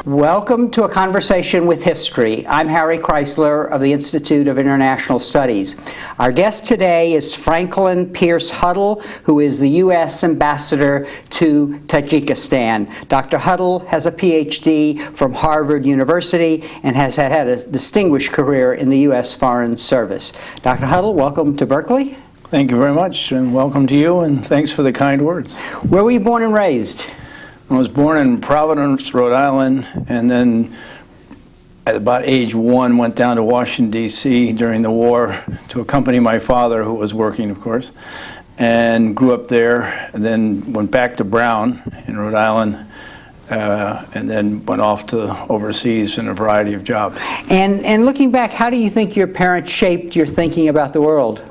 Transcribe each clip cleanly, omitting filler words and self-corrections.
Welcome to A Conversation with History. I'm Harry Chrysler of the Institute of International Studies. Our guest today is Franklin Pierce Huddle, who is the U.S. Ambassador to Tajikistan. Dr. Huddle has a Ph.D. from Harvard University and has had a distinguished career in the U.S. Foreign Service. Dr. Huddle, welcome to Berkeley. Thank you very much, and welcome to you, and thanks for the kind words. Where were you born and raised? I was born in Providence, Rhode Island, and then at about age 1 went down to Washington, D.C. during the war to accompany my father, who was working, of course, and grew up there, and then went back to Brown in Rhode Island, and then went off to overseas in a variety of jobs. And looking back, how do you think your parents shaped your thinking about the world?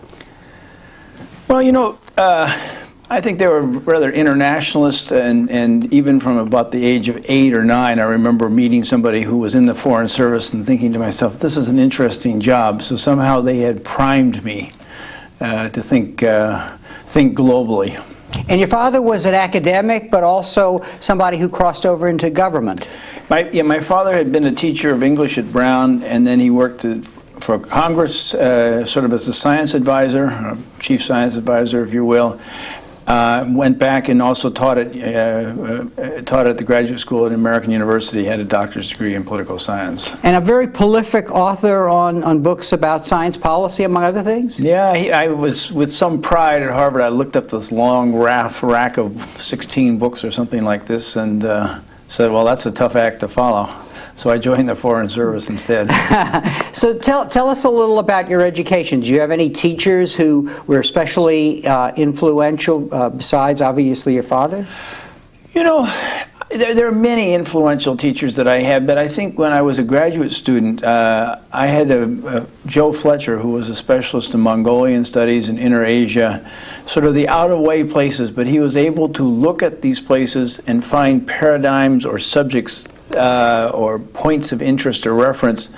Well, you know, I think they were rather internationalist, and even from about the age of 8 or 9, I remember meeting somebody who was in the Foreign Service and thinking to myself, this is an interesting job. So somehow they had primed me to think globally. And your father was an academic, but also somebody who crossed over into government. My father had been a teacher of English at Brown, and then he worked for Congress sort of as a science advisor, chief science advisor, if you will. Went back and also taught at the graduate school at American University, had a doctor's degree in political science. And a very prolific author on books about science policy, among other things? Yeah, I was, with some pride at Harvard, I looked up this long rack of 16 books or something like this and said, well, that's a tough act to follow. So I joined the Foreign Service instead. So tell us a little about your education. Do you have any teachers who were especially influential, besides obviously your father? You know, there are many influential teachers that I had, but I think when I was a graduate student, I had Joe Fletcher, who was a specialist in Mongolian studies and Inner Asia, sort of the out-of-way places, but he was able to look at these places and find paradigms or subjects or points of interest or reference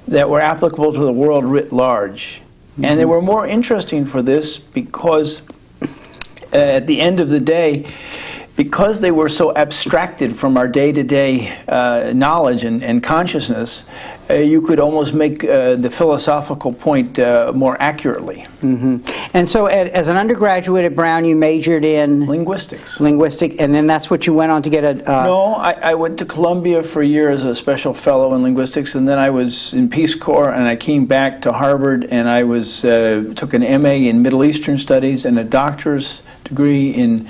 that were applicable to the world writ large. Mm-hmm. And they were more interesting for this because at the end of the day, because they were so abstracted from our day-to-day knowledge and consciousness, you could almost make the philosophical point more accurately. Mm-hmm. And so as an undergraduate at Brown, you majored in? Linguistics. Linguistics, and then that's what you went on to get a... No, I went to Columbia for a year as a special fellow in linguistics, and then I was in Peace Corps, and I came back to Harvard, and I took an MA in Middle Eastern Studies and a doctor's degree in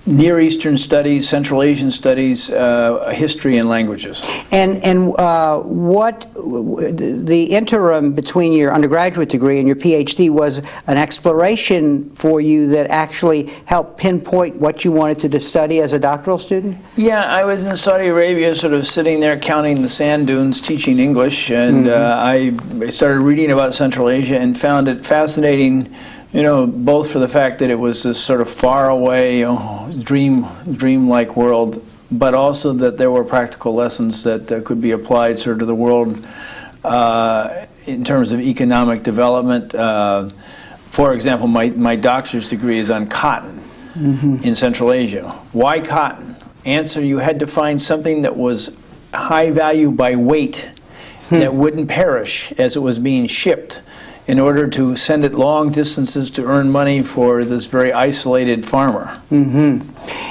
Near Eastern Studies, Central Asian Studies, History and Languages. And what the interim between your undergraduate degree and your PhD was an exploration for you that actually helped pinpoint what you wanted to study as a doctoral student? Yeah, I was in Saudi Arabia sort of sitting there counting the sand dunes, teaching English, and I started reading about Central Asia and found it fascinating. You know, both for the fact that it was this sort of faraway, dream-like world, but also that there were practical lessons that could be applied sort of to the world in terms of economic development. For example, my doctor's degree is on cotton in Central Asia. Why cotton? Answer, you had to find something that was high value by weight that wouldn't perish as it was being shipped, in order to send it long distances to earn money for this very isolated farmer. Mm-hmm.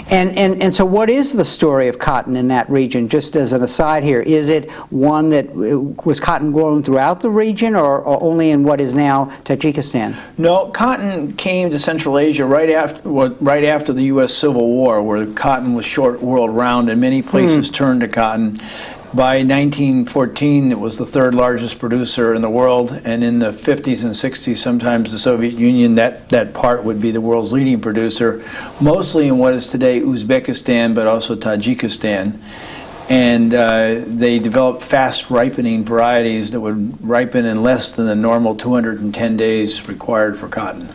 And so what is the story of cotton in that region? Just as an aside here, is it one that was cotton grown throughout the region or only in what is now Tajikistan? No, cotton came to Central Asia right after the U.S. Civil War, where cotton was short world round and many places turned to cotton. By 1914, it was the third largest producer in the world, and in the 50s and 60s, sometimes the Soviet Union, that part would be the world's leading producer, mostly in what is today Uzbekistan, but also Tajikistan. And they developed fast ripening varieties that would ripen in less than the normal 210 days required for cotton.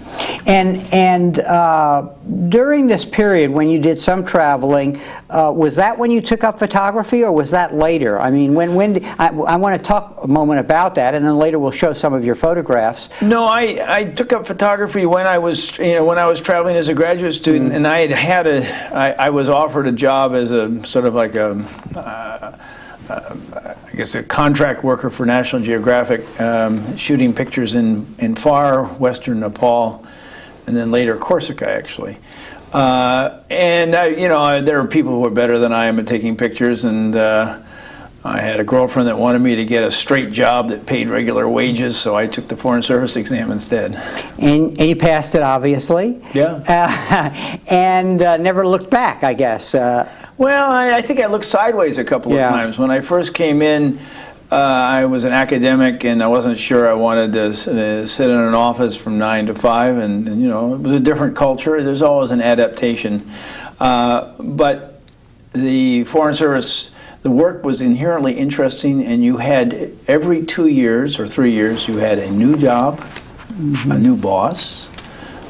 And during this period when you did some traveling, was that when you took up photography or was that later? I mean, I want to talk a moment about that, and then later we'll show some of your photographs. No, I took up photography when I was traveling as a graduate student, and I was offered a job as a sort of like a I guess a contract worker for National Geographic, shooting pictures in far western Nepal, and then later Corsica, actually. There are people who are better than I am at taking pictures, and I had a girlfriend that wanted me to get a straight job that paid regular wages, so I took the Foreign Service exam instead. And you passed it, obviously. Yeah. And never looked back, I guess. Well, I think I looked sideways a couple of times. When I first came in, I was an academic, and I wasn't sure I wanted to sit in an office from 9 to 5, and it was a different culture. There's always an adaptation. But the Foreign Service, the work was inherently interesting, and you had every 2 years or 3 years, you had a new job, a new boss,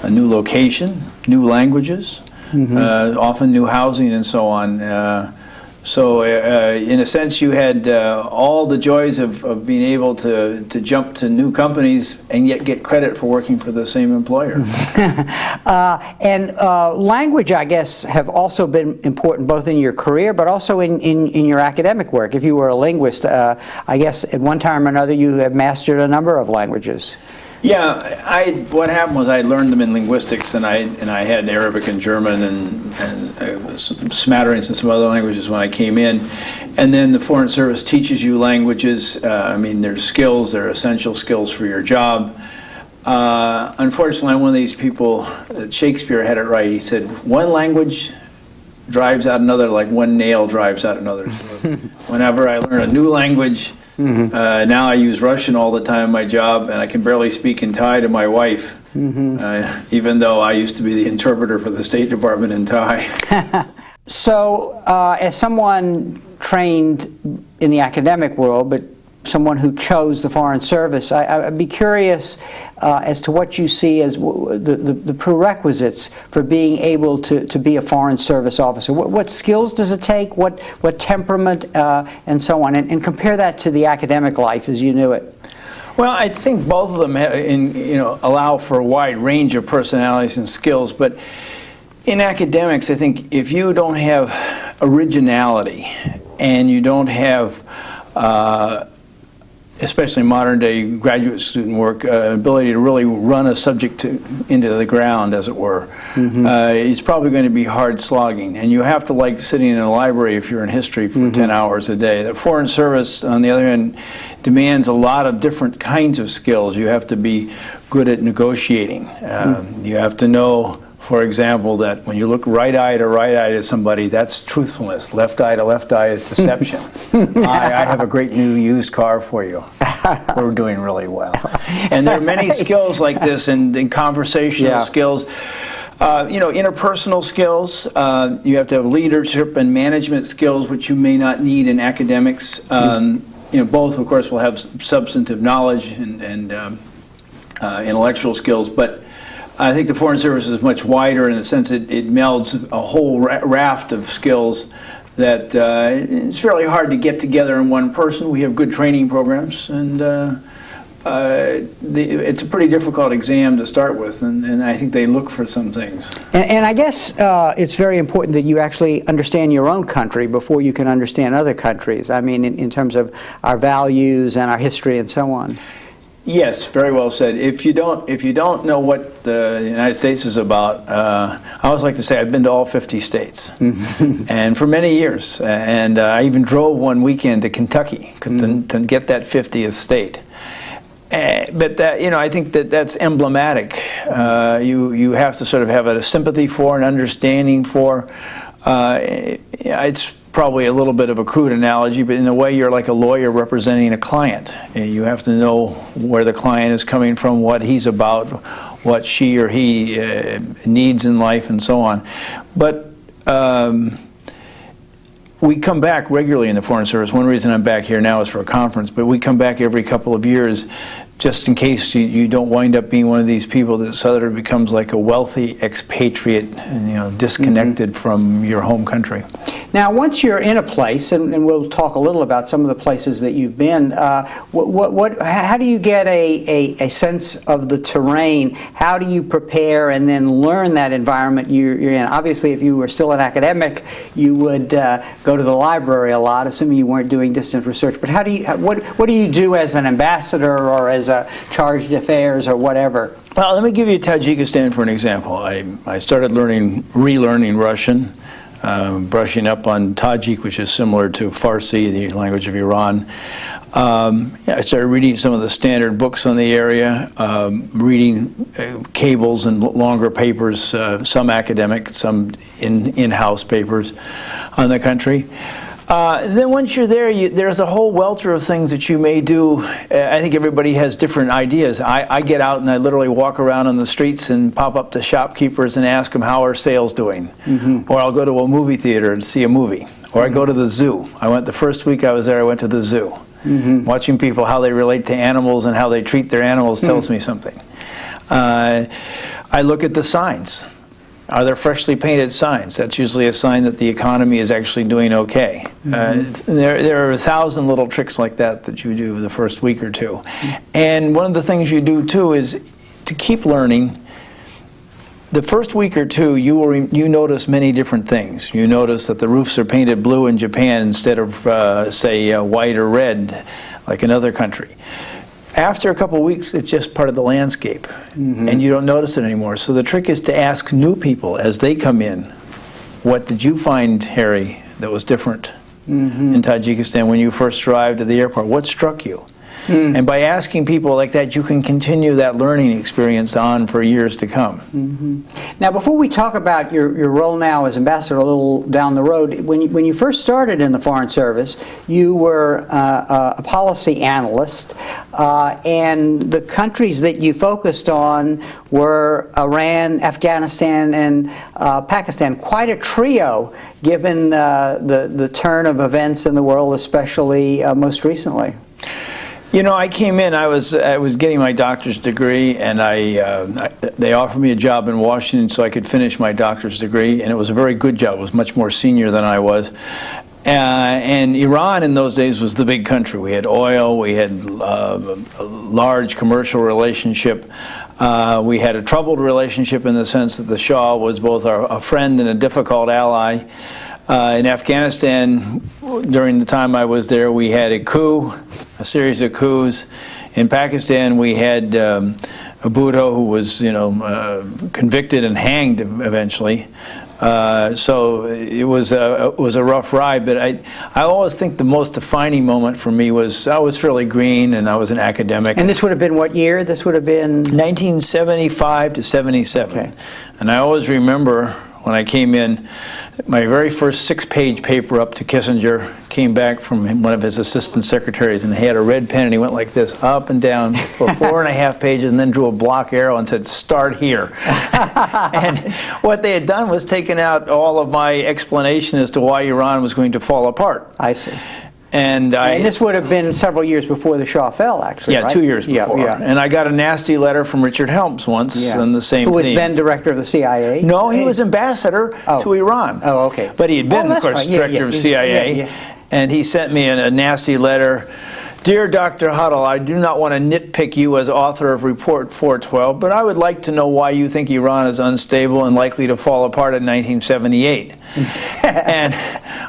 a new location, new languages, often new housing and so on. So in a sense, you had all the joys of being able to jump to new companies and yet get credit for working for the same employer. Language, I guess, have also been important both in your career but also in your academic work. If you were a linguist, I guess at one time or another you have mastered a number of languages. Yeah, what happened was I learned them in linguistics, and I had Arabic and German and some smatterings and some other languages when I came in. And then the Foreign Service teaches you languages. There's skills, they're essential skills for your job. Unfortunately, I'm one of these people, Shakespeare had it right. He said, one language drives out another like one nail drives out another. So whenever I learn a new language, now I use Russian all the time in my job, and I can barely speak in Thai to my wife, even though I used to be the interpreter for the State Department in Thai. So, as someone trained in the academic world, but someone who chose the Foreign Service, I'd be curious as to what you see as the prerequisites for being able to be a Foreign Service officer. What skills does it take? What temperament and so on? And compare that to the academic life as you knew it. Well, I think both of them allow for a wide range of personalities and skills, but in academics, I think if you don't have originality and you don't have especially modern day graduate student work, ability to really run a subject into the ground, as it were, it's probably going to be hard slogging. And you have to like sitting in a library if you're in history for 10 hours a day. The Foreign Service, on the other hand, demands a lot of different kinds of skills. You have to be good at negotiating. You have to know, for example, that when you look right eye to right eye to somebody, that's truthfulness. Left eye to left eye is deception. I have a great new used car for you. We're doing really well. And there are many skills like this in conversational skills. Interpersonal skills. You have to have leadership and management skills, which you may not need in academics. Both, of course, will have substantive knowledge and intellectual skills, but I think the Foreign Service is much wider in the sense it melds a whole raft of skills that it's fairly hard to get together in one person. We have good training programs, and it's a pretty difficult exam to start with, and I think they look for some things. And I guess it's very important that you actually understand your own country before you can understand other countries. I mean, in terms of our values and our history and so on. Yes, very well said. If you don't know what the United States is about, I always like to say I've been to all 50 states, and for many years. And I even drove one weekend to Kentucky to get that 50th state. But I think that's emblematic. You have to sort of have a sympathy for, an understanding for. It's probably a little bit of a crude analogy, but in a way you're like a lawyer representing a client. You have to know where the client is coming from, what he's about, what she or he needs in life, and so on. But we come back regularly in the Foreign Service. One reason I'm back here now is for a conference, but we come back every couple of years just in case you don't wind up being one of these people that suddenly becomes like a wealthy expatriate and disconnected from your home country. Now, once you're in a place, and we'll talk a little about some of the places that you've been, how do you get a sense of the terrain? How do you prepare and then learn that environment you're in? Obviously, if you were still an academic, you would go to the library a lot, assuming you weren't doing distance research. But what do you do as an ambassador or as a chargé d'affaires or whatever? Well, let me give you Tajikistan for an example. I started relearning Russian. Brushing up on Tajik, which is similar to Farsi, the language of Iran. I started reading some of the standard books on the area, reading cables and longer papers, some academic, some in-house papers on the country. Then once you're there, there's a whole welter of things that you may do. I think everybody has different ideas. I get out and I literally walk around on the streets and pop up to shopkeepers and ask them how are sales doing. Or I'll go to a movie theater and see a movie. Or I go to the zoo. The first week I was there, I went to the zoo. Watching people, how they relate to animals and how they treat their animals tells me something. I look at the signs. Are there freshly painted signs? That's usually a sign that the economy is actually doing okay. There are 1,000 little tricks like that you do the first week or two. And one of the things you do too is to keep learning. The first week or two, you notice many different things. You notice that the roofs are painted blue in Japan instead of, say, white or red, like in other country. After a couple of weeks, it's just part of the landscape, and you don't notice it anymore. So the trick is to ask new people as they come in, what did you find, Harry, that was different in Tajikistan when you first arrived at the airport? What struck you? And by asking people like that, you can continue that learning experience on for years to come. Now, before we talk about your role now as ambassador a little down the road, when you first started in the Foreign Service, you were a policy analyst, and the countries that you focused on were Iran, Afghanistan, and Pakistan. Quite a trio, given the turn of events in the world, especially most recently. I came in, I was getting my doctor's degree, and they offered me a job in Washington so I could finish my doctor's degree, and it was a very good job. It was much more senior than I was. And Iran in those days was the big country. We had oil, we had a large commercial relationship. We had a troubled relationship in the sense that the Shah was both a friend and a difficult ally. In Afghanistan, during the time I was there, we had a coup, a series of coups. In Pakistan, we had Bhutto, who was, convicted and hanged eventually. So it was a rough ride. But I always think the most defining moment for me was I was fairly green and I was an academic. And this would have been what year? This would have been 1975 to 77. Okay. And I always remember when I came in, my very first 6-page paper up to Kissinger came back from one of his assistant secretaries, and he had a red pen and he went like this up and down for 4.5 pages and then drew a block arrow and said, "Start here." And what they had done was taken out all of my explanation as to why Iran was going to fall apart. I see. And this would have been several years before the Shah fell, actually, yeah, right? 2 years before. Yeah. And I got a nasty letter from Richard Helms once on the same thing. Who was then director of the CIA? No, he was ambassador to Iran. Oh, okay. But he had been, of course, director of CIA. And he sent me a nasty letter. "Dear Dr. Huddle, I do not want to nitpick you as author of Report 412, but I would like to know why you think Iran is unstable and likely to fall apart in 1978. And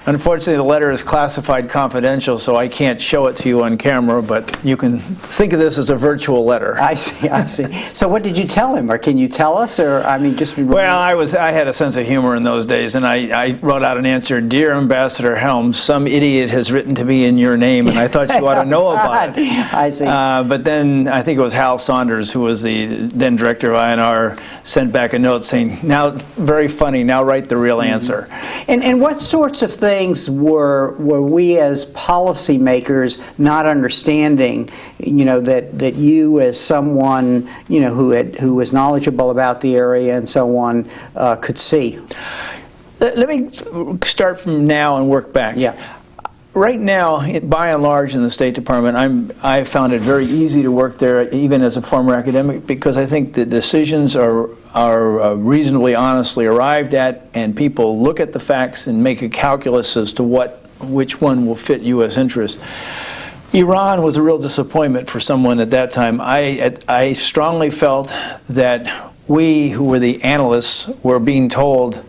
unfortunately, the letter is classified confidential, so I can't show it to you on camera, but you can think of this as a virtual letter. I see, I see. So what did you tell him, or can you tell us, or I mean, just... Well, I had a sense of humor in those days, and I wrote out an answer, "Dear Ambassador Helms, some idiot has written to me in your name, and I thought you ought to know about it." I see. But then I think it was Hal Saunders, who was the then director of INR, sent back a note saying, "Now, very funny, now write the real answer." And what sorts of things were we as policymakers not understanding, that you as someone, who was knowledgeable about the area and so on, could see? Let me start from now and work back. Yeah. right now, by and large, in the State Department, I found it very easy to work there, even as a former academic, because I think the decisions are reasonably honestly arrived at, and people look at the facts and make a calculus as to which one will fit U.S. interests. Iran was a real disappointment for someone at that time. I strongly felt that we, who were the analysts, were being told,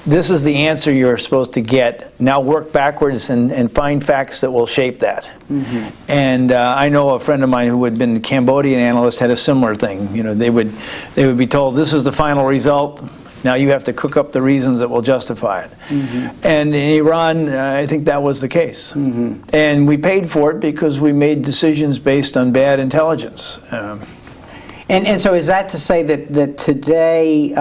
this is the answer you're supposed to get. Now work backwards and find facts that will shape that. Mm-hmm. And I know a friend of mine who had been a Cambodian analyst had a similar thing. You know, they would be told, this is the final result. Now you have to cook up the reasons that will justify it. Mm-hmm. And in Iran, I think that was the case. Mm-hmm. And we paid for it because we made decisions based on bad intelligence. And so is that to say that today,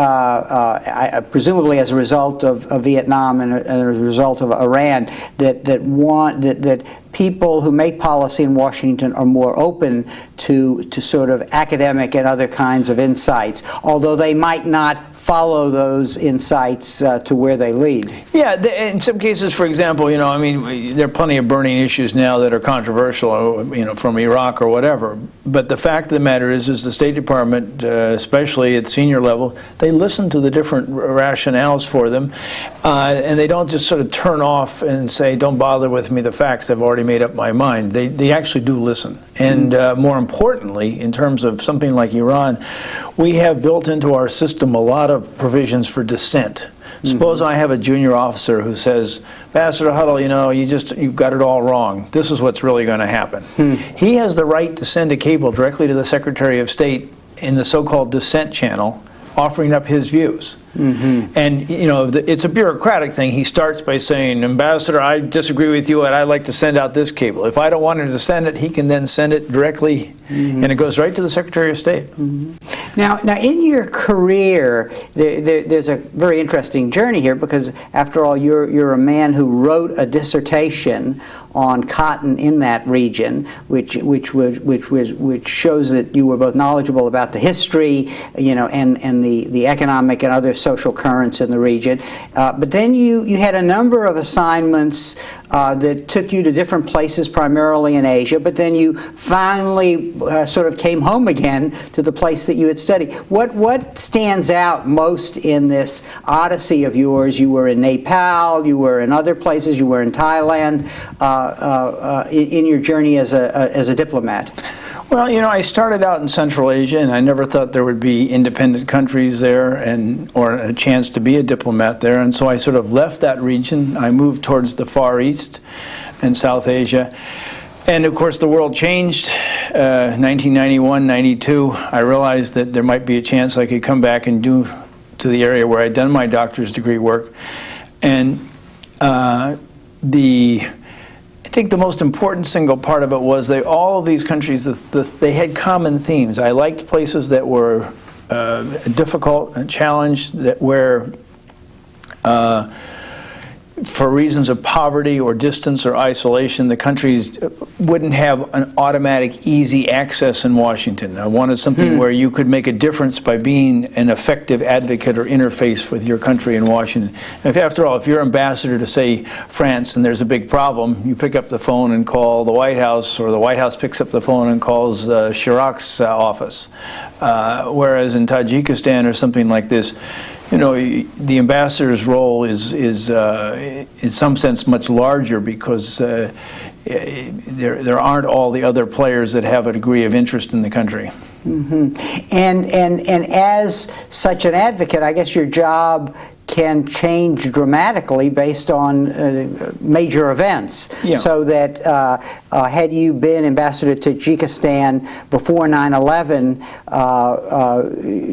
presumably as a result of Vietnam and as a result of Iran, that people who make policy in Washington are more open to sort of academic and other kinds of insights, although they might not follow those insights to where they lead? Yeah, in some cases, for example, you know, I mean, there are plenty of burning issues now that are controversial, you know, from Iraq or whatever. But the fact of the matter is the State Department, especially at senior level, they listen to the different rationales for them, and they don't just sort of turn off and say, don't bother with me, the facts, I've already made up my mind. They actually do listen. And more importantly, in terms of something like Iran, we have built into our system a lot of provisions for dissent. Suppose I have a junior officer who says, Ambassador Huddle, you know, you've got it all wrong. This is what's really going to happen. He has the right to send a cable directly to the Secretary of State in the so-called dissent channel, offering up his views. Mm-hmm. And, you know, it's a bureaucratic thing. He starts by saying, Ambassador, I disagree with you, and I'd like to send out this cable. If I don't want him to send it, he can then send it directly, and it goes right to the Secretary of State. Mm-hmm. Now, in your career, there's a very interesting journey here, because, after all, you're a man who wrote a dissertation on cotton in that region, which shows that you were both knowledgeable about the history, you know, and the economic and other social currents in the region. But then you had a number of assignments that took you to different places, primarily in Asia. But then you finally sort of came home again to the place that you had studied. What stands out most in this odyssey of yours? You were in Nepal, you were in other places, you were in Thailand, in your journey as a diplomat. Well, you know, I started out in Central Asia, and I never thought there would be independent countries there or a chance to be a diplomat there. And so I sort of left that region. I moved towards the Far East and South Asia. And of course, the world changed. 1991, 92, I realized that there might be a chance I could come back and do to the area where I'd done my doctor's degree work. And I think the most important single part of it was all of these countries, they had common themes. I liked places that were difficult and challenged, where for reasons of poverty or distance or isolation, the countries wouldn't have an automatic, easy access in Washington. I wanted something where you could make a difference by being an effective advocate or interface with your country in Washington. After all, if you're ambassador to, say, France, and there's a big problem, you pick up the phone and call the White House, or the White House picks up the phone and calls Chirac's office. Whereas in Tajikistan or something like this, you know, the ambassador's role is in some sense much larger, because there aren't all the other players that have a degree of interest in the country. Mm-hmm. And as such an advocate, I guess your job can change dramatically based on major events. Yeah. So that had you been ambassador to Tajikistan before 9/11,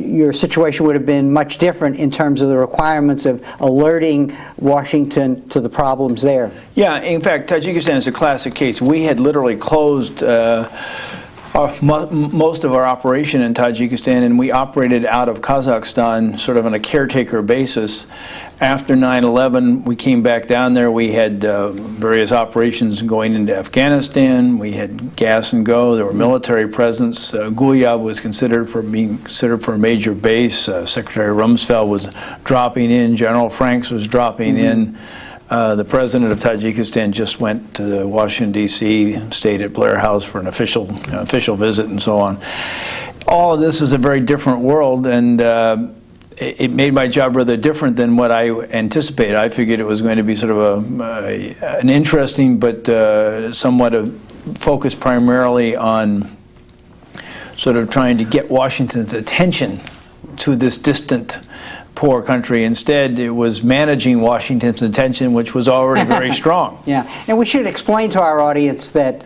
your situation would have been much different in terms of the requirements of alerting Washington to the problems there. Yeah, in fact, Tajikistan is a classic case. We had literally closed most of our operation in Tajikistan, and we operated out of Kazakhstan sort of on a caretaker basis. After 9/11, we came back down there. We had various operations going into Afghanistan. We had gas and go. There were military presence. Gulyab was considered for a major base. Secretary Rumsfeld was dropping in. General Franks was dropping in. The president of Tajikistan just went to Washington, D.C., stayed at Blair House for an official visit and so on. All of this is a very different world, and it made my job rather different than what I anticipated. I figured it was going to be sort of an interesting but somewhat focused primarily on sort of trying to get Washington's attention to this distant, poor country. Instead, it was managing Washington's attention, which was already very strong. Yeah, and we should explain to our audience that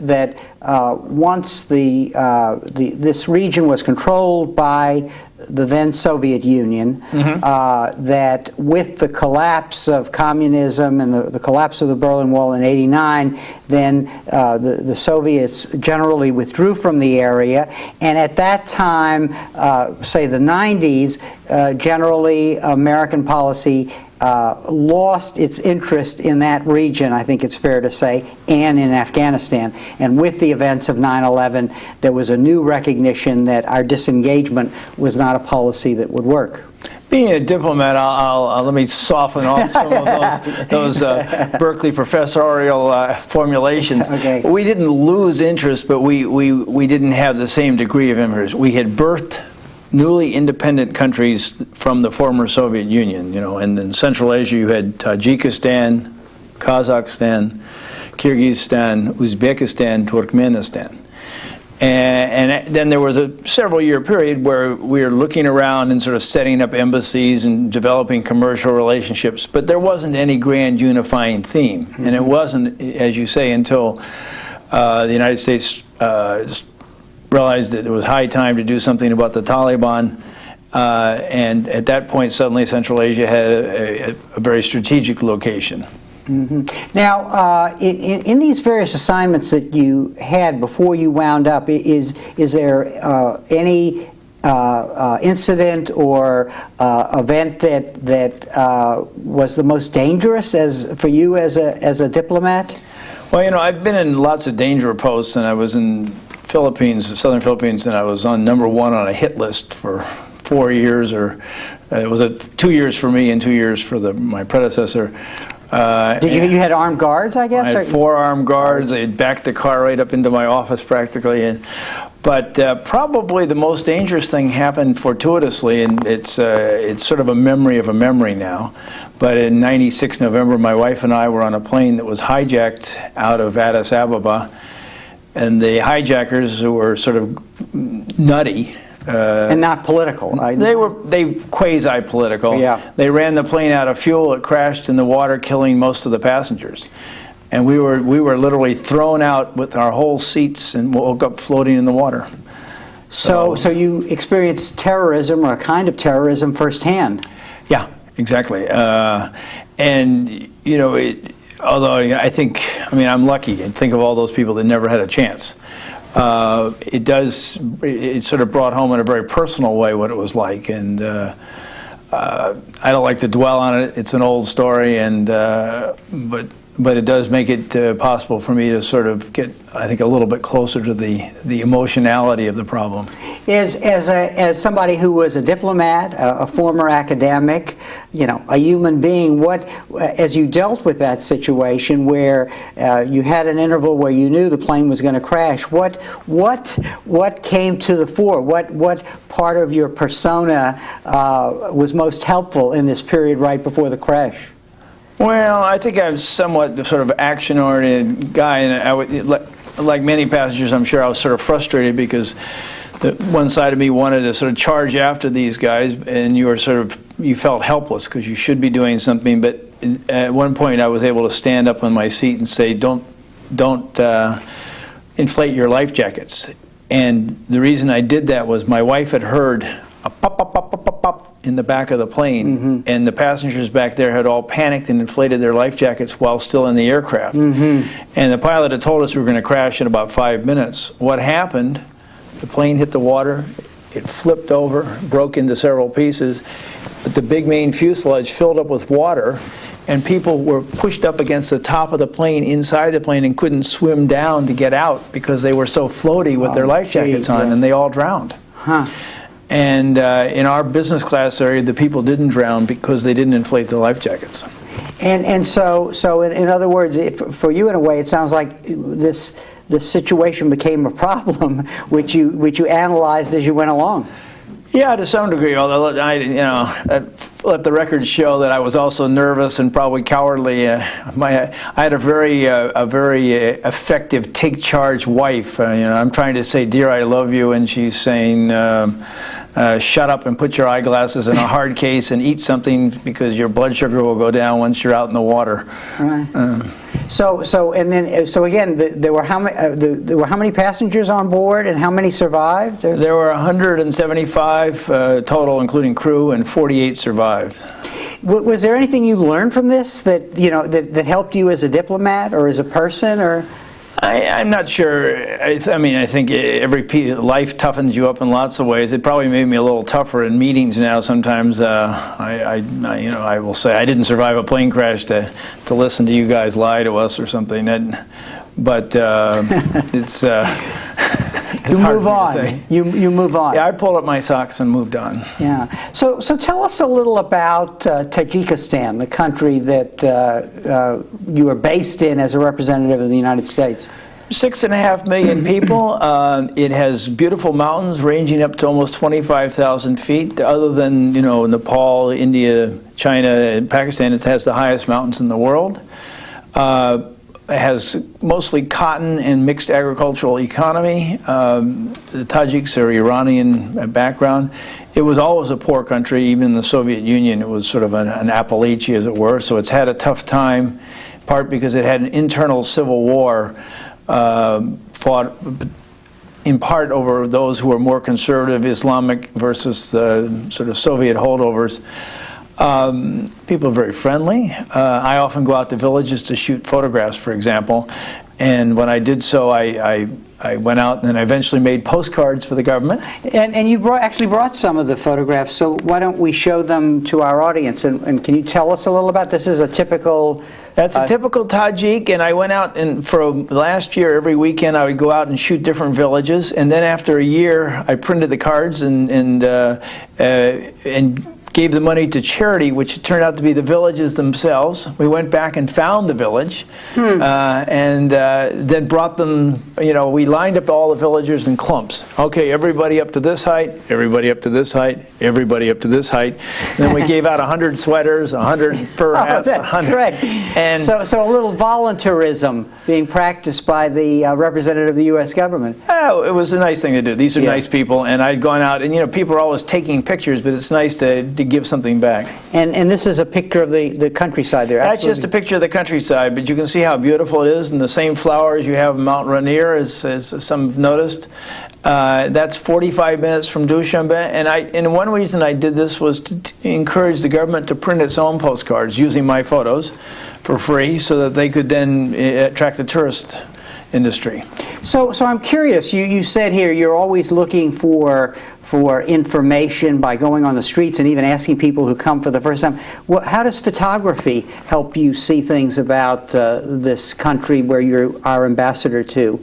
once this region was controlled by the then Soviet Union, that with the collapse of communism and the collapse of the Berlin Wall in '89, then the Soviets generally withdrew from the area, and at that time, say the '90s, generally American policy lost its interest in that region, I think it's fair to say, and in Afghanistan. And with the events of 9/11, there was a new recognition that our disengagement was not a policy that would work. Being a diplomat, let me soften off some of those Berkeley professorial formulations. Okay. We didn't lose interest, but we didn't have the same degree of interest. We had birthed newly independent countries from the former Soviet Union, and in Central Asia you had Tajikistan, Kazakhstan, Kyrgyzstan, Uzbekistan, Turkmenistan. And then there was a several-year period where we were looking around and sort of setting up embassies and developing commercial relationships, but there wasn't any grand unifying theme. And it wasn't, as you say, until the United States realized that it was high time to do something about the Taliban, and at that point suddenly Central Asia had a very strategic location. Now, in these various assignments that you had before you wound up, is there any incident or event that was the most dangerous for you as a diplomat? Well, I've been in lots of danger posts, and I was in the southern Philippines, and I was on #1 on a hit list for 4 years, or it was 2 years for me and 2 years for my predecessor. You had armed guards, I guess? I had 4 armed guards. They had backed the car right up into my office practically. But probably the most dangerous thing happened fortuitously, and it's sort of a memory of a memory now. But in '96 November, my wife and I were on a plane that was hijacked out of Addis Ababa. And the hijackers, who were sort of nutty, and not political. They quasi-political. Yeah. They ran the plane out of fuel. It crashed in the water, killing most of the passengers. And we were literally thrown out with our whole seats and woke up floating in the water. So you experienced terrorism, or a kind of terrorism, firsthand. Yeah, exactly. And although I'm lucky and think of all those people that never had a chance. It sort of brought home in a very personal way what it was like, and I don't like to dwell on it. It's an old story, but it does make it possible for me to sort of get, I think, a little bit closer to the emotionality of the problem. As somebody who was a diplomat, a former academic, a human being, as you dealt with that situation where you had an interval where you knew the plane was going to crash, what came to the fore? What part of your persona was most helpful in this period right before the crash? Well, I think I'm somewhat the sort of action-oriented guy, and like many passengers, I'm sure I was sort of frustrated because one side of me wanted to sort of charge after these guys, and you felt helpless because you should be doing something. But at one point, I was able to stand up on my seat and say, "Don't inflate your life jackets." And the reason I did that was my wife had heard a pop, pop, pop, pop, pop, pop in the back of the plane, and the passengers back there had all panicked and inflated their life jackets while still in the aircraft. And the pilot had told us we were going to crash in about 5 minutes. What happened? The plane hit the water, it flipped over, broke into several pieces, but the big main fuselage filled up with water, and people were pushed up against the top of the plane, inside the plane, and couldn't swim down to get out because they were so floaty with their life jackets on, and they all drowned. And in our business class area, the people didn't drown because they didn't inflate their life jackets. And so in other words, for you in a way, it sounds like this situation became a problem, which you analyzed as you went along. Yeah, to some degree. Although I let the record show that I was also nervous and probably cowardly. I had a very effective take charge wife. I'm trying to say, "Dear, I love you," and she's saying, "Shut up and put your eyeglasses in a hard case and eat something because your blood sugar will go down once you're out in the water." Right. So again, there were how many passengers on board, and how many survived? There were 175 total, including crew, and 48 survived. Was there anything you learned from this that helped you as a diplomat or as a person, or? I'm not sure. I think every life toughens you up in lots of ways. It probably made me a little tougher in meetings now. Sometimes I will say I didn't survive a plane crash to listen to you guys lie to us or something. But it's. You move on. You move on. Yeah, I pulled up my socks and moved on. Yeah. So tell us a little about Tajikistan, the country that you were based in as a representative of the United States. 6.5 million people. It has beautiful mountains ranging up to almost 25,000 feet. Other than Nepal, India, China, and Pakistan, it has the highest mountains in the world. It has mostly cotton and mixed agricultural economy. The Tajiks are Iranian background. It was always a poor country. Even in the Soviet Union, it was sort of an Appalachia, as it were. So it's had a tough time, in part because it had an internal civil war fought in part over those who were more conservative Islamic versus the sort of Soviet holdovers. People are very friendly. I often go out to villages to shoot photographs, for example, and when I did so, I went out and I eventually made postcards for the government. And you actually brought some of the photographs, so why don't we show them to our audience? And can you tell us a little about this? Is a typical... That's a typical Tajik, and I went out, and for last year, every weekend I would go out and shoot different villages, and then after a year, I printed the cards and gave the money to charity, which turned out to be the villages themselves. We went back and found the village, and then brought them, we lined up all the villagers in clumps. Okay, everybody up to this height, everybody up to this height, everybody up to this height. And then we gave out 100 sweaters, 100 fur hats. Oh, that's 100. correct. And so a little volunteerism being practiced by the representative of the U.S. government. Oh, it was a nice thing to do. These are nice people, and I'd gone out, and people are always taking pictures, but it's nice to give something back. And this is a picture of the countryside there. That's just a picture of the countryside, but you can see how beautiful it is, and the same flowers you have in Mount Rainier, as some have noticed. That's 45 minutes from Dushanbe, and one reason I did this was to encourage the government to print its own postcards using my photos for free, so that they could then attract the tourist industry. So I'm curious. You said here you're always looking for information by going on the streets and even asking people who come for the first time. How does photography help you see things about this country where you're our ambassador to?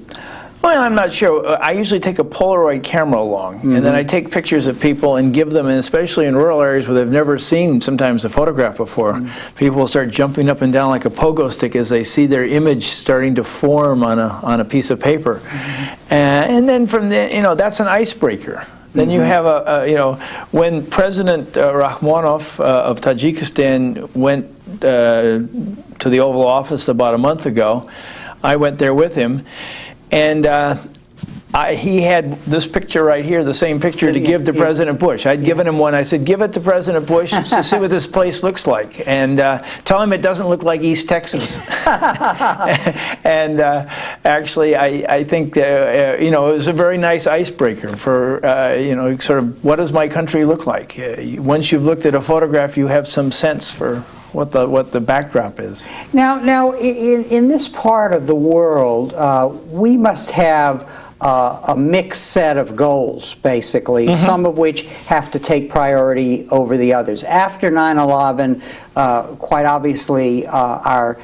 Well, I'm not sure. I usually take a Polaroid camera along, and then I take pictures of people and give them, and especially in rural areas where they've never seen sometimes a photograph before, people will start jumping up and down like a pogo stick as they see their image starting to form on a piece of paper. And then from there, that's an icebreaker. Then you have when President Rakhmonov of Tajikistan went to the Oval Office about a month ago, I went there with him. And he had this picture right here, the same picture to give to President Bush. I'd given him one. I said, give it to President Bush to see what this place looks like. And tell him it doesn't look like East Texas. And actually, I think, it was a very nice icebreaker for, sort of, what does my country look like? Once you've looked at a photograph, you have some sense for what the backdrop is. Now, in this part of the world, we must have a mixed set of goals, basically, some of which have to take priority over the others. After 9/11, quite obviously, our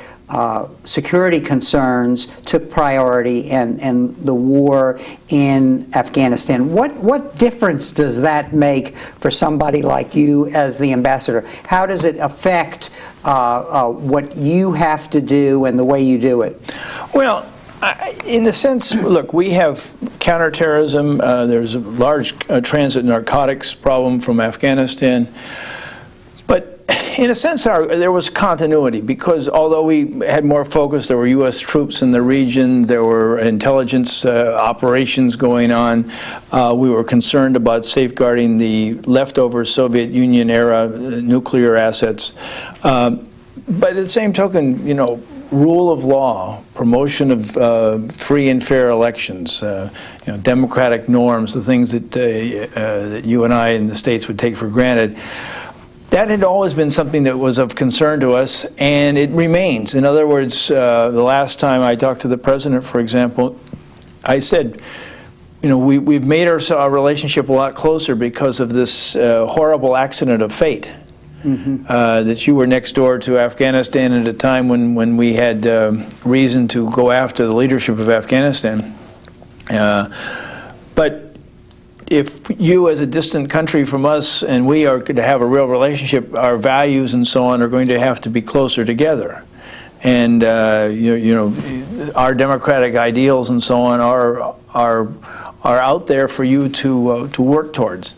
security concerns took priority and the war in Afghanistan. What difference does that make for somebody like you as the ambassador? How does it affect what you have to do and the way you do it? Well, in a sense, look, we have counterterrorism. There's a large transit narcotics problem from Afghanistan. But in a sense, there was continuity, because although we had more focus, there were U.S. troops in the region, there were intelligence operations going on. We were concerned about safeguarding the leftover Soviet Union-era nuclear assets. By the same token, you know, rule of law, promotion of free and fair elections, you know, democratic norms, the things that, that you and I in the States would take for granted, that had always been something that was of concern to us, and it remains. In other words, the last time I talked to the president, for example, I said, you know, we've made our relationship a lot closer because of this horrible accident of fate. Mm-hmm. That you were next door to Afghanistan at a time when we had reason to go after the leadership of Afghanistan. But if you, as a distant country from us, and we are going to have a real relationship, our values and so on are going to have to be closer together. And you know, our democratic ideals and so on are out there for you to work towards.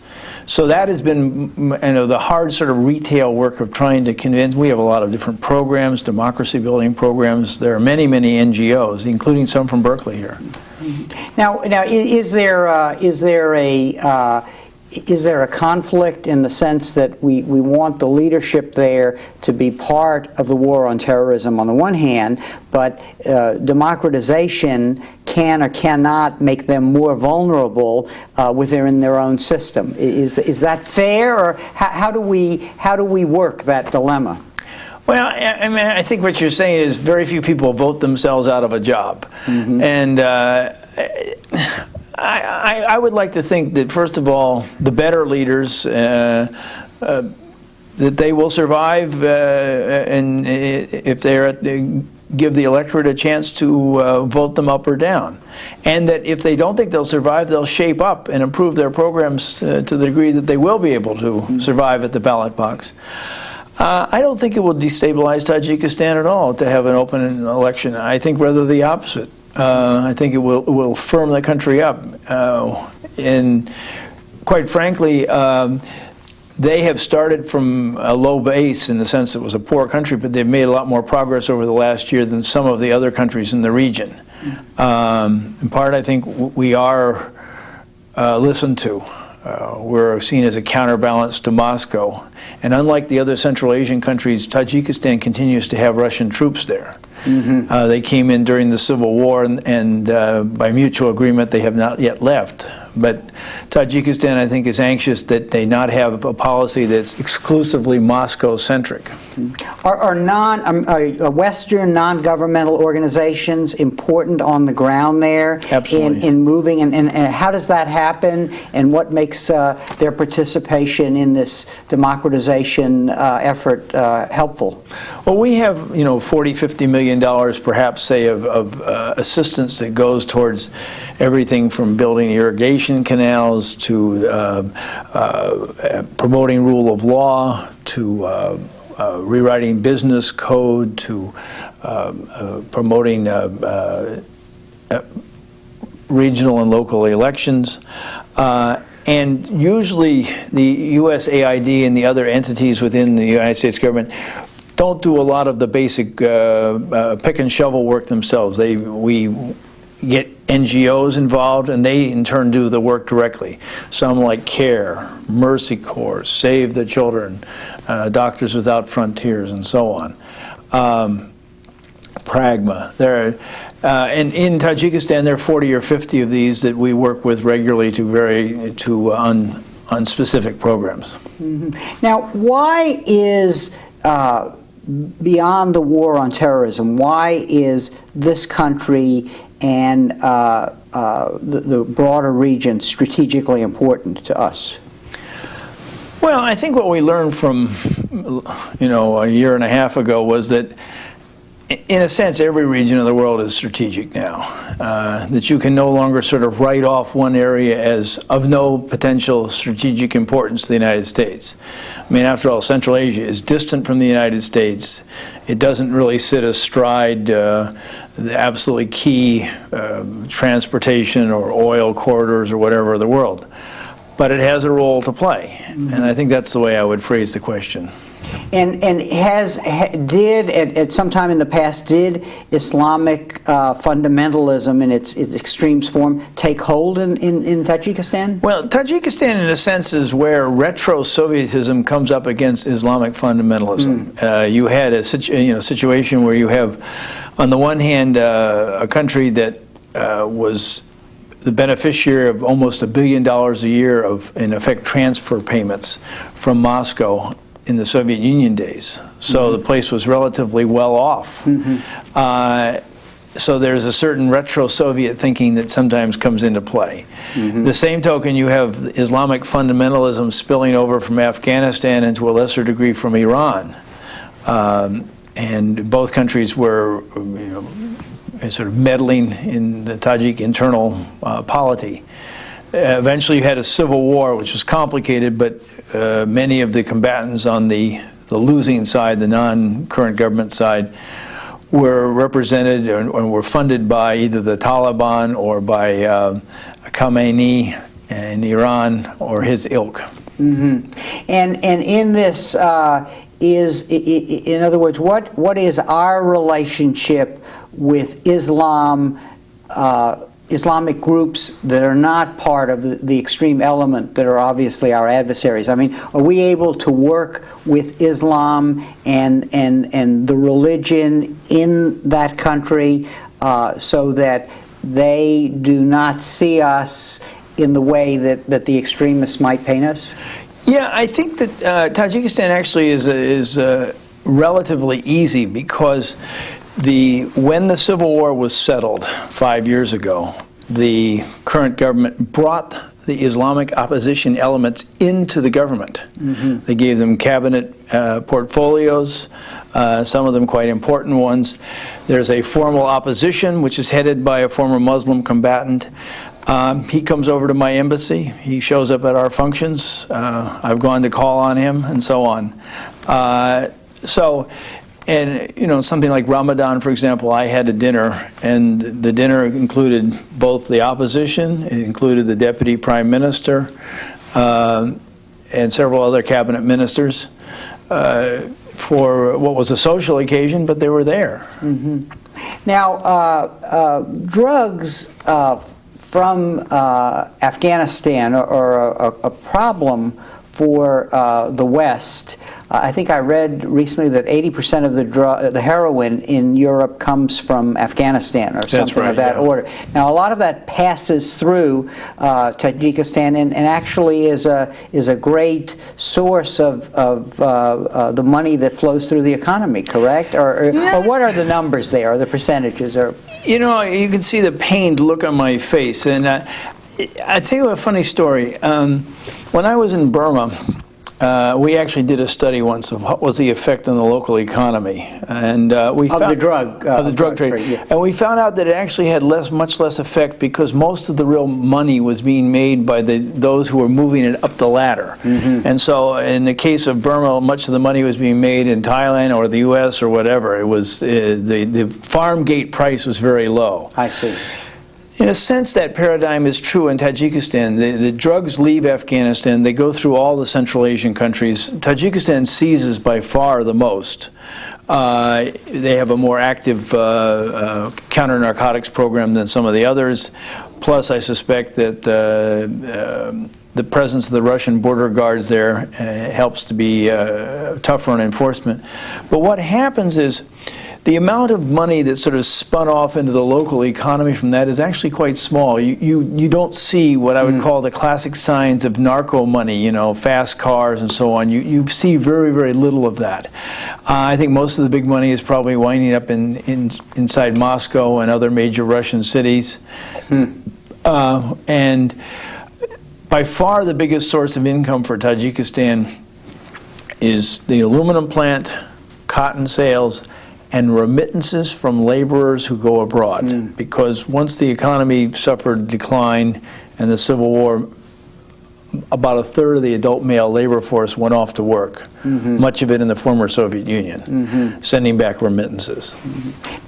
So that has been, you know, the hard sort of retail work of trying to convince. We have a lot of different programs, democracy building programs. There are many, many NGOs, including some from Berkeley here. Now, is there a conflict in the sense that we want the leadership there to be part of the war on terrorism on the one hand, but democratization can or cannot make them more vulnerable within their own system? Is that fair, or how do we work that dilemma? Well, I mean, I think what you're saying is very few people vote themselves out of a job. Mm-hmm. And I would like to think that, first of all, the better leaders, that they will survive, and if they give the electorate a chance to vote them up or down. And that if they don't think they'll survive, they'll shape up and improve their programs to the degree that they will be able to survive at the ballot box. I don't think it will destabilize Tajikistan at all to have an open election. I think rather the opposite. I think it will firm the country up. And quite frankly, they have started from a low base in the sense that it was a poor country, but they've made a lot more progress over the last year than some of the other countries in the region. In part, I think we are listened to. We're seen as a counterbalance to Moscow. And unlike the other Central Asian countries, Tajikistan continues to have Russian troops there. Mm-hmm. They came in during the Civil War, and by mutual agreement, they have not yet left. But Tajikistan, I think, is anxious that they not have a policy that's exclusively Moscow-centric. Are Western non-governmental organizations important on the ground there? Absolutely. In moving, and how does that happen, and what makes their participation in this democratization effort helpful? Well, we have, $40–50 million perhaps, say, of assistance that goes towards everything from building irrigation canals to promoting rule of law to rewriting business code to promoting regional and local elections. And usually the USAID and the other entities within the United States government don't do a lot of the basic pick and shovel work themselves. We get NGOs involved, and they in turn do the work directly. Some like CARE, Mercy Corps, Save the Children, Doctors Without Frontiers, and so on. Pragma. And in Tajikistan, there are 40 or 50 of these that we work with regularly on specific programs. Mm-hmm. Now, why is beyond the war on terrorism, why is this country and the broader region strategically important to us? Well, I think what we learned from, a year and a half ago was that in a sense, every region of the world is strategic now. That you can no longer sort of write off one area as of no potential strategic importance to the United States. I mean, after all, Central Asia is distant from the United States. It doesn't really sit astride the absolutely key transportation or oil corridors or whatever of the world. But it has a role to play, and I think that's the way I would phrase the question. And did at some time in the past, did Islamic fundamentalism in its extremes form take hold in Tajikistan? Well, Tajikistan, in a sense, is where retro-Sovietism comes up against Islamic fundamentalism. You had a situation where you have, on the one hand, a country that was the beneficiary of almost $1 billion a year of, in effect, transfer payments from Moscow in the Soviet Union days. So the place was relatively well off. So there's a certain retro-Soviet thinking that sometimes comes into play. The same token, you have Islamic fundamentalism spilling over from Afghanistan and to a lesser degree from Iran. And both countries were sort of meddling in the Tajik internal polity. Eventually you had a civil war, which was complicated, but many of the combatants on the losing side, the non-current government side, were represented and were funded by either the Taliban or by Khamenei in Iran or his ilk. And in this in other words, what is our relationship with Islam? Islamic groups that are not part of the extreme element that are obviously our adversaries. I mean, are we able to work with Islam and the religion in that country so that they do not see us in the way that the extremists might paint us? Yeah, I think that Tajikistan actually is relatively easy because when the Civil War was settled 5 years ago, the current government brought the Islamic opposition elements into the government. They gave them cabinet portfolios, some of them quite important ones. There's a formal opposition, which is headed by a former Muslim combatant. He comes over to my embassy. He shows up at our functions. I've gone to call on him, and so on. And something like Ramadan, for example, I had a dinner, and the dinner included both the opposition, it included the deputy prime minister, and several other cabinet ministers for what was a social occasion, but they were there. Now, drugs from Afghanistan are a problem for the West. I think I read recently that 80% of the heroin in Europe comes from Afghanistan or something of that order. Now, a lot of that passes through Tajikistan and actually is a great source of the money that flows through the economy, correct? Or what are the numbers there, or the percentages? Or you can see the pained look on my face. And I'll tell you a funny story. When I was in Burma, we actually did a study once of what was the effect on the local economy, and we found the drug trade, yeah. And we found out that it actually had much less effect because most of the real money was being made by those who were moving it up the ladder. And so, in the case of Burma, much of the money was being made in Thailand or the U.S. or whatever. It was the farm gate price was very low. I see. In a sense, that paradigm is true in Tajikistan. The drugs leave Afghanistan. They go through all the Central Asian countries. Tajikistan seizes by far the most. They have a more active counter-narcotics program than some of the others. Plus, I suspect that the presence of the Russian border guards there helps to be tougher on enforcement. But what happens is, the amount of money that sort of spun off into the local economy from that is actually quite small. You don't see what I would call the classic signs of narco money, fast cars and so on. You see very, very little of that. I think most of the big money is probably winding up inside Moscow and other major Russian cities. And by far the biggest source of income for Tajikistan is the aluminum plant, cotton sales, and remittances from laborers who go abroad. Because once the economy suffered decline and the Civil War, about a third of the adult male labor force went off to work, much of it in the former Soviet Union, sending back remittances.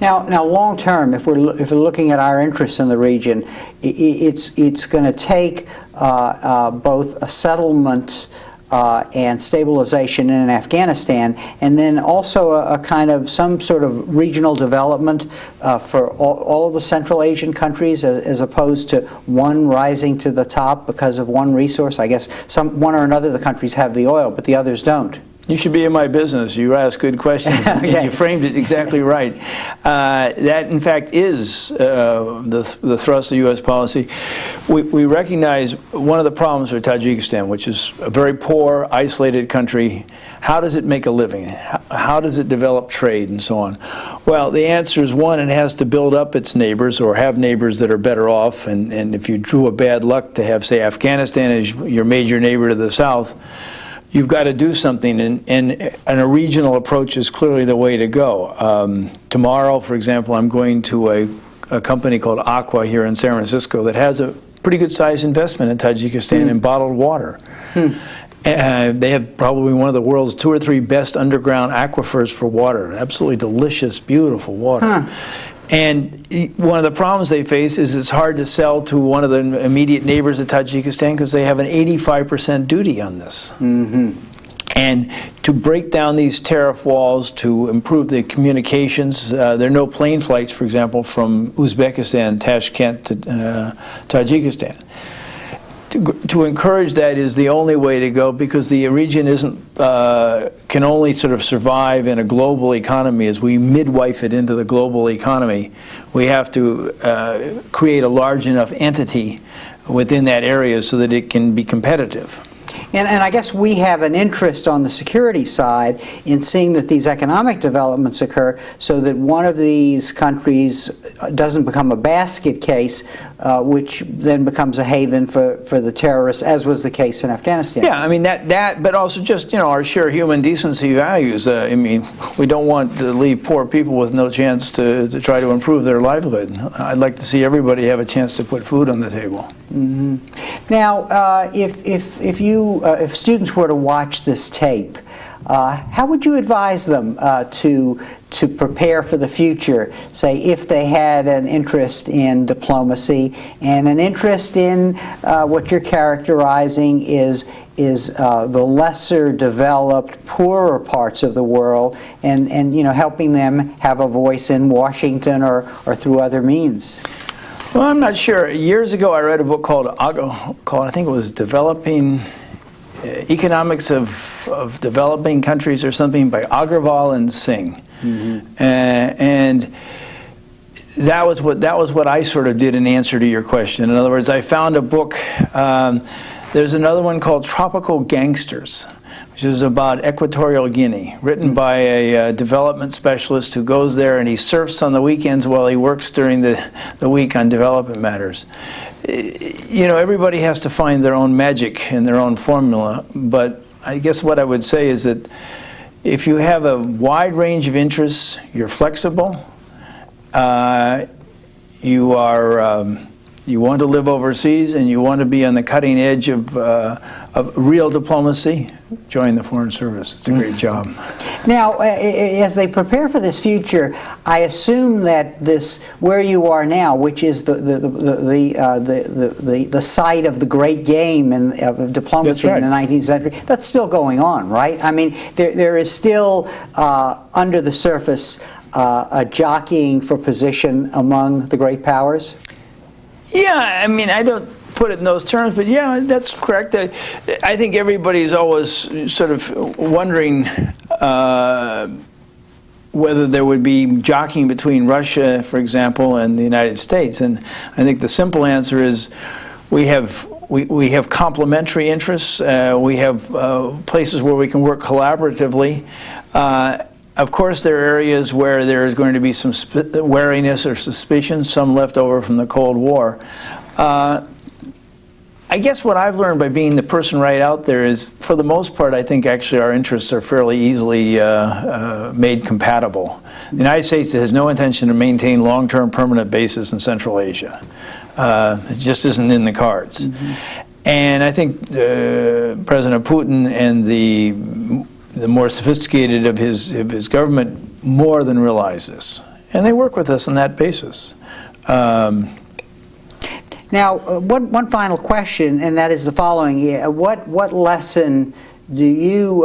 Now, long term, if we're looking at our interests in the region, it's going to take both a settlement and stabilization in Afghanistan, and then also a kind of some sort of regional development for all of the Central Asian countries, as opposed to one rising to the top because of one resource. I guess one or another of the countries have the oil, but the others don't. You should be in my business. You ask good questions, and you framed it exactly right. That, in fact, is the thrust of U.S. policy. We recognize one of the problems for Tajikistan, which is a very poor, isolated country. How does it make a living? How does it develop trade and so on? Well, the answer is, one, it has to build up its neighbors or have neighbors that are better off. And if you drew a bad luck to have, say, Afghanistan as your major neighbor to the south, you've got to do something, and a regional approach is clearly the way to go. Tomorrow, for example, I'm going to a company called Aqua here in San Francisco that has a pretty good-sized investment in Tajikistan in bottled water. They have probably one of the world's 2 or 3 best underground aquifers for water. Absolutely delicious, beautiful water. And one of the problems they face is it's hard to sell to one of the immediate neighbors of Tajikistan because they have an 85% duty on this. And to break down these tariff walls, to improve the communications, there are no plane flights, for example, from Uzbekistan, Tashkent to Tajikistan. To encourage that is the only way to go, because the region can only sort of survive in a global economy as we midwife it into the global economy. We have to create a large enough entity within that area so that it can be competitive. And I guess we have an interest on the security side in seeing that these economic developments occur so that one of these countries doesn't become a basket case, which then becomes a haven for the terrorists, as was the case in Afghanistan. Yeah, I mean, that, but also just, our sheer human decency values. I mean, we don't want to leave poor people with no chance to try to improve their livelihood. I'd like to see everybody have a chance to put food on the table. Now, if students were to watch this tape, how would you advise them to prepare for the future? Say, if they had an interest in diplomacy and an interest in what you're characterizing is the lesser developed, poorer parts of the world, and helping them have a voice in Washington or through other means. Well, I'm not sure. Years ago, I read a book called I think it was Developing Economics of Developing Countries or something, by Agrawal and Singh. And that was what I sort of did in answer to your question. In other words, I found a book. There's another one called Tropical Gangsters, which is about Equatorial Guinea, written by a development specialist who goes there and he surfs on the weekends while he works during the week on development matters. Everybody has to find their own magic and their own formula, but I guess what I would say is that if you have a wide range of interests, you're flexible, you want to live overseas, and you want to be on the cutting edge of real diplomacy, join the Foreign Service. It's a great job. Now, as they prepare for this future, I assume that where you are now, which is the site of the great game of diplomacy in the 19th century, that's still going on, right? I mean, there is still under the surface a jockeying for position among the great powers. Yeah, I mean, I don't put it in those terms, but yeah, that's correct. I think everybody's always sort of wondering whether there would be jockeying between Russia, for example, and the United States. And I think the simple answer is we have complementary interests. We have places where we can work collaboratively. Of course, there are areas where there is going to be some wariness or suspicion, some left over from the Cold War. I guess what I've learned by being the person right out there is, for the most part, I think actually our interests are fairly easily made compatible. The United States has no intention to maintain long-term permanent bases in Central Asia. It just isn't in the cards. And I think President Putin and the more sophisticated of his government more than realize this. And they work with us on that basis. Now, one final question, and that is the following: what lesson do you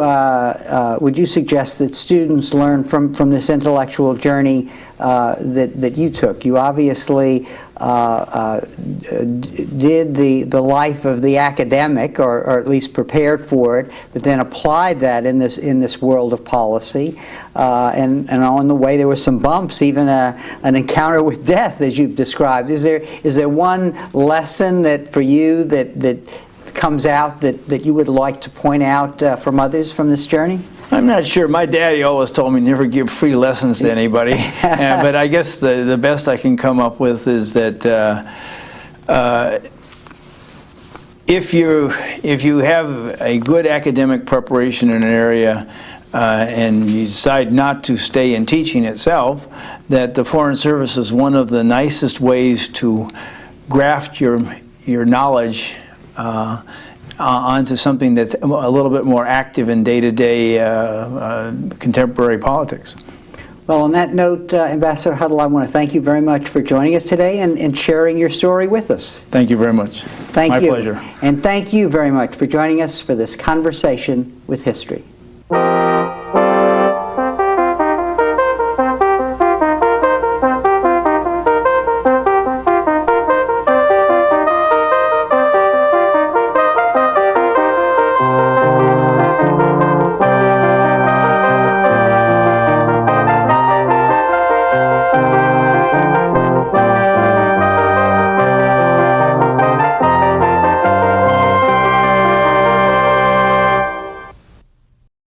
would you suggest that students learn from this intellectual journey that you took? You obviously did the life of the academic, or at least prepared for it, but then applied that in this world of policy. And on the way there were some bumps, even an encounter with death, as you've described. Is there one lesson that for you that comes out that you would like to point out from others from this journey? I'm not sure. My daddy always told me never give free lessons to anybody. But I guess the best I can come up with is that if you have a good academic preparation in an area and you decide not to stay in teaching itself, that the Foreign Service is one of the nicest ways to graft your knowledge onto something that's a little bit more active in day-to-day contemporary politics. Well, on that note, Ambassador Huddle, I want to thank you very much for joining us today and sharing your story with us. Thank you very much. Thank you. My pleasure. And thank you very much for joining us for this conversation with history.